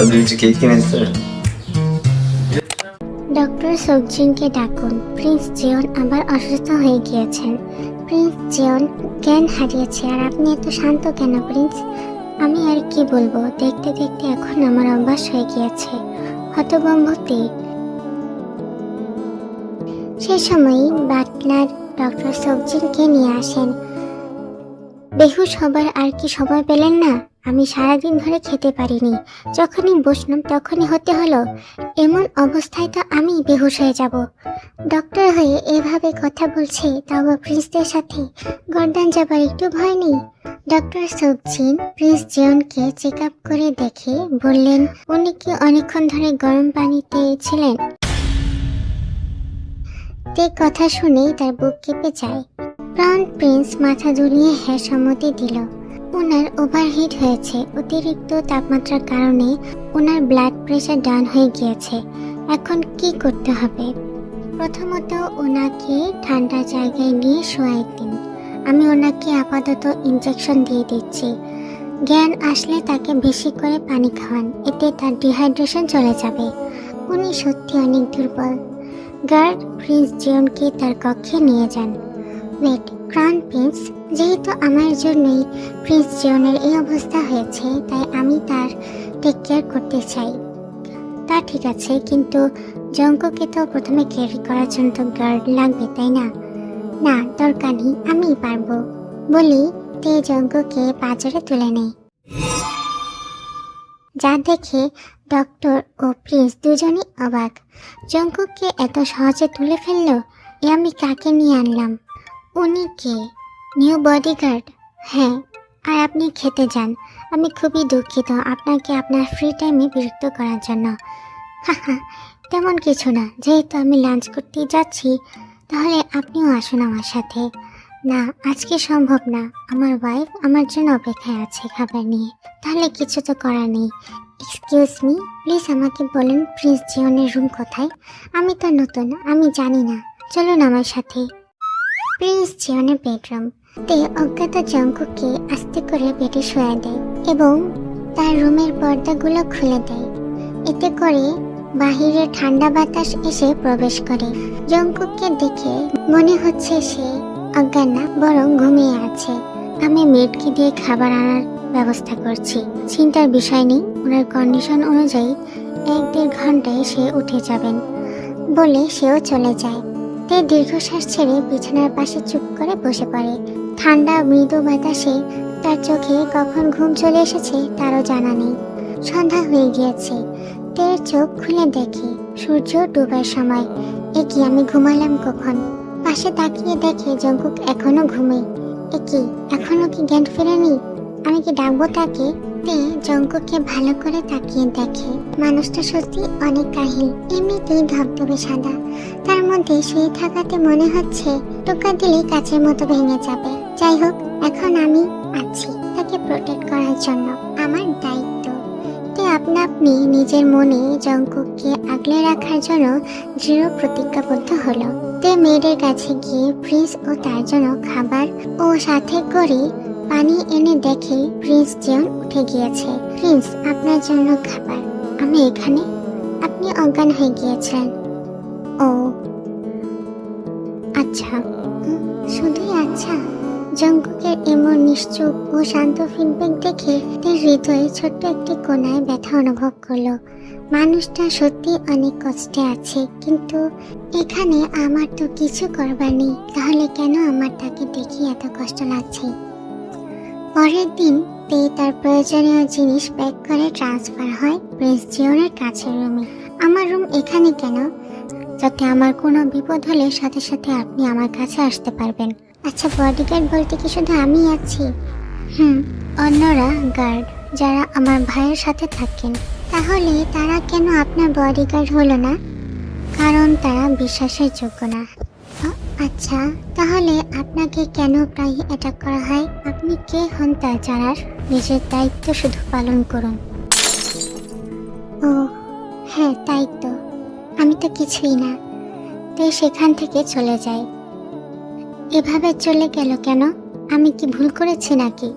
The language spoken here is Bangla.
স্যান্ডউইচ কে কিনেছে? ডক্টর সোকজিনকে ডাকুন। প্রিন্স জিওন আবার অসুস্থ হয়ে গিয়েছেন। প্রিন্স জিওন জ্ঞান হারিয়েছে, আর আপনি এত শান্ত কেন প্রিন্স? আমি আর কি বলবো, দেখতে দেখতে এখন আমার অভ্যাস হয়ে গিয়েছে। হতভম্বতে সে সময়ই বাটলার ডক্টর সোকজিনকে নিয়ে আসেন। বেহুশ হবার আর কি সময় পেলেন না? আমি সারাদিন ধরে খেতে পারিনি, যখনই বসলাম তখনই হতে হলো। এমন অবস্থায় তো আমি বেহুশ হয়ে যাব। ডক্টর হয়ে এভাবে কথা বলছে, তাও প্রিন্সদের সাথে গর্দান যাবার একটু ভয় নেই। ডক্টর সোকজিন প্রিন্স জিওনকে চেক আপ করে দেখে বললেন, উনি কি অনেকক্ষণ ধরে গরম পানিতে ছিলেন? তে কথা শুনেই তার বুক কেঁপে যায়। ক্রাউন প্রিন্স মাথা দুলিয়ে হ্যাঁ সম্মতি দিল। ওনার ওভারহিট হয়েছে, অতিরিক্ত তাপমাত্রার কারণে ওনার ব্লাড প্রেশার ডাউন হয়ে গিয়েছে। এখন কি করতে হবে? প্রথমত ওনাকে ঠান্ডা জায়গায় নিয়ে শোয়াই দিন। আমি ওনাকে আপাতত ইনজেকশন দিয়ে দিচ্ছি। জ্ঞান আসলে তাকে বেশি করে পানি খাওয়ান, এতে তার ডিহাইড্রেশন চলে যাবে। উনি সত্যি অনেক দুর্বল। গার্ড প্রিন্স জিওনকে তার কক্ষে নিয়ে যান। ওয়েট, ক্রাউন প্রিন্স, যেহেতু আমার জন্যই প্রিন্স জিওনের এই অবস্থা হয়েছে, তাই আমি তার টেক কেয়ার করতে চাই। তা ঠিক আছে, কিন্তু জঙ্কুকে তো প্রথমে ক্যারি করার জন্য তো গার্ড লাগবে, তাই না? না, দরকার নেই, আমিই পারবো বলি তে জঙ্কুকে পাঁজরে তুলে নেয়। যা দেখে ডক্টর ও প্রিন্স দুজনই অবাক। জঙ্কুককে এত সহজে তুলে ফেললো? এ আমি কাকে নিয়ে আনলাম? উনি কে? New bodyguard? হ্যাঁ, আর আপনি খেতে যান। আমি খুবই দুঃখিত আপনাকে আপনার ফ্রি টাইমে বিরক্ত করার জন্য। হাহা, তেমন কিছু না, যেহেতু আমি লাঞ্চ করতে যাচ্ছি, তাহলে আপনিও আসুন আমার সাথে। না, আজকে সম্ভব না, আমার ওয়াইফ আমার জন্য অপেক্ষায় আছে খাবার নিয়ে। তাহলে কিছু তো করার নেই। এক্সকিউজ মি, প্লিজ আমাকে বলেন প্রিন্স জিওনের রুম কোথায়? আমি তো নতুন, আমি জানি না, চলুন আমার সাথে। প্রিন্স জিওনের বেডরুম। তে অজ্ঞাত জঙ্কুককে আস্তে করে বেডে শোয়া দেয় এবং তার রুমের পর্দাগুলো খুলে দেয়। এতে করে বাহিরে ঠান্ডা বাতাস এসে প্রবেশ করে। জঙ্কুককে দেখে মনে হচ্ছে সে অজ্ঞান না, বরং ঘুমিয়ে আছে। আমি মেডকে দিয়ে খাবার আনার ব্যবস্থা করছি, চিন্তার বিষয় নেই। ওনার কন্ডিশন অনুযায়ী 1-1.5 ঘন্টায় সে উঠে যাবেন বলে সেও চলে যায়। তে দীর্ঘশ্বাস ছেড়ে বিছানার পাশে চুপ করে বসে পড়ে। ঠান্ডা মৃদু বাতাসে তার চোখে কখন ঘুম চলে এসেছে তারও জানা নেই। সন্ধ্যা হয়ে গিয়েছে। তের চোখ খুলে দেখে সূর্য ডুবার সময়। একি, আমি ঘুমালাম কখন? পাশে তাকিয়ে দেখে জঙ্কুক এখনো ঘুমে। একি, এখনো কি জ্ঞান ফেরেনি? আমি কি ডাকবো তাকে? তে জঙ্কুককে ভালো করে তাকিয়ে দেখে মানুষটা সত্যি অনেক কাহিল। এমনিতেই ধবধবে সাদা, তার মধ্যে শুয়ে থাকাতে মনে হচ্ছে টোকা দিলে কাচের মতো ভেঙে যাবে। যাই হোক, এখন আমি আছি তাকে প্রোটেক্ট করার জন্য, আমার দায়িত্ব। তে আপনা আপনি নিজের মনে জঙ্কুককে আগলে রাখার জন্য দৃঢ় প্রতিজ্ঞাবদ্ধ হলো। তে মেয়েদের কাছে গিয়ে প্রিন্স ও তার জন্য খাবার ও সাথে করে পানি এনে দেখে প্রিন্স জিওন উঠে গিয়েছে। প্রিন্স, আপনার জন্য খাবার। আমি এখানে? আপনি অজ্ঞান হয়ে গিয়েছেন। ও আচ্ছা। শুধুই আচ্ছা? জঙ্কুকের এমন নিশ্চুপ ও শান্ত ফিডব্যাক দেখে তার হৃদয়ে ছোট্ট একটি কোণায় ব্যথা অনুভব করলো। মানুষটা সত্যি অনেক কষ্টে আছে, কিন্তু এখানে আমার তো কিছু করবার নেই, তাহলে কেন আমার তাকে দেখে এত কষ্ট লাগছে? পরের দিন তে তার প্রয়োজনীয় জিনিস প্যাক করে ট্রান্সফার হয় প্রিন্স জিওনের কাছের রুমে। আমার রুম এখানে কেন? যাতে আমার কোনো বিপদ হলে সাথে সাথে আপনি আমার কাছে আসতে পারবেন। আচ্ছা, বডিগার্ড বলতে কি শুধু আমি আছি? অন্যরা গার্ড, যারা আমার ভাইয়ের সাথে থাকেন। তাহলে তারা কেন আপনার বডিগার্ড হলো না? কারণ তারা বিশ্বাসের যোগ্য না। আচ্ছা, তাহলে আপনাকে কেন প্রায় অ্যাটাক করা হয়? আপনি কে হন তা জানার নিজের দায়িত্ব শুধু পালন করুন। ও হ্যাঁ, তাই তো, আমি তো কিছুই না। তো সেখান থেকে চলে যায়। এভাবে চলে গেল কেন? আমি কি ভুল করেছি নাকি?